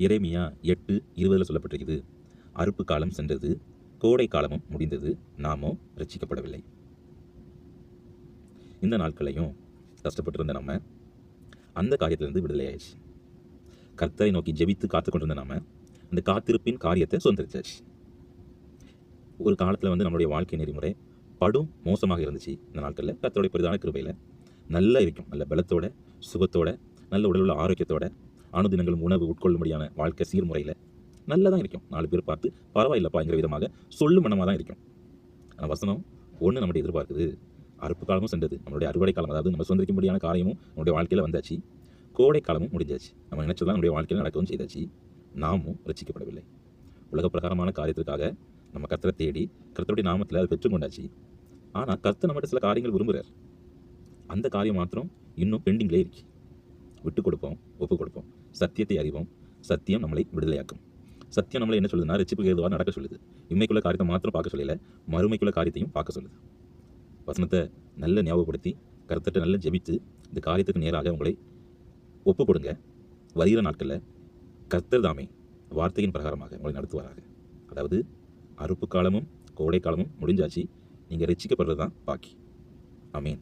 எரேமியா 8:20 சொல்லப்பட்டிருக்குது, அறுப்பு காலம் சென்றது, கோடை காலமும் முடிந்தது, நாமோ ரட்சிக்கப்படவில்லை. இந்த நாட்களையும் கஷ்டப்பட்டிருந்த நம்ம அந்த காரியத்திலிருந்து விடுதலை ஆயிடுச்சு. கர்த்தரை நோக்கி ஜெபித்து காத்து கொண்டிருந்த நாம அந்த காத்திருப்பின் காரியத்தை சுதந்திரிச்சாச்சு. ஒரு காலத்தில் நம்மளுடைய வாழ்க்கை நெறிமுறை படும் மோசமாக இருந்துச்சு. இந்த நாட்களில் கர்த்தருடைய பெரிதான கிருபையில் நல்லா இருக்கும். நல்ல பலத்தோட, சுகத்தோட, நல்ல உடல் உள்ள ஆரோக்கியத்தோட, அனுதினங்களும் உணவு உட்கொள்ளும்படியான வாழ்க்கை சீர்முறையில் நல்லா தான் இருக்கும். 4 பேர் பார்த்து பரவாயில்லப்பாங்கிற விதமாக சொல்லும் மனமாக தான் இருக்கும். ஆனால் வசனம் ஒன்று நம்முடைய எதிர்பார்க்குது. அறுப்பு காலமும் சென்றது, நம்மளுடைய அறுவடை காலம், அதாவது நம்ம சுதந்திரிக்கும்படியான காரியமும் நம்முடைய வாழ்க்கையில் வந்தாச்சு. கோடை காலமும் முடிஞ்சாச்சு. நம்ம நினைச்சதெல்லாம் நம்முடைய வாழ்க்கையில் நடக்கவும் செய்தாச்சு. நாமும் ரட்சிக்கப்படவில்லை. உலக பிரகாரமான காரியத்திற்காக நம்ம கர்த்தரை தேடி கர்த்தருடைய நாமத்தில் அதை பெற்றுக்கொண்டாச்சு. ஆனால் கர்த்தர் நம்மகிட்ட சில காரியங்கள் விரும்புகிறார். அந்த காரியம் மாத்திரம் இன்னும் பெண்டிங்லேயே இருக்கு. விட்டு கொடுப்போம், ஒப்பு கொடுப்போம். சத்தியத்தை அறிவோம், சத்தியம் நம்மளை விடுதலையாக்கும். சத்தியம் நம்மளை என்ன சொல்லுதுன்னா, ரட்சிப்புக்கு ஏதுவாக நடக்க சொல்லுது. இம்மைக்குள்ள காரியத்தை மாத்திரம் பார்க்க சொல்லல, மறுமைக்குள்ள காரியத்தையும் பார்க்க சொல்லுது. வசனத்தை நல்ல ஞாபகப்படுத்தி கர்த்தர்ட்ட நல்ல ஜெபித்து இந்த காரியத்துக்கு நேராக உங்களை ஒப்பு கொடுங்க. வருகிற நாட்களில் கர்த்தர் தாமே வார்த்தையின் பிரகாரமாக உங்களை நடத்துவாராக. அதாவது அறுப்பு காலமும் கோடை காலமும் முடிஞ்சாச்சு. நீங்கள் ரட்சிக்கப்படுறது தான் பாக்கி. ஆமீன்.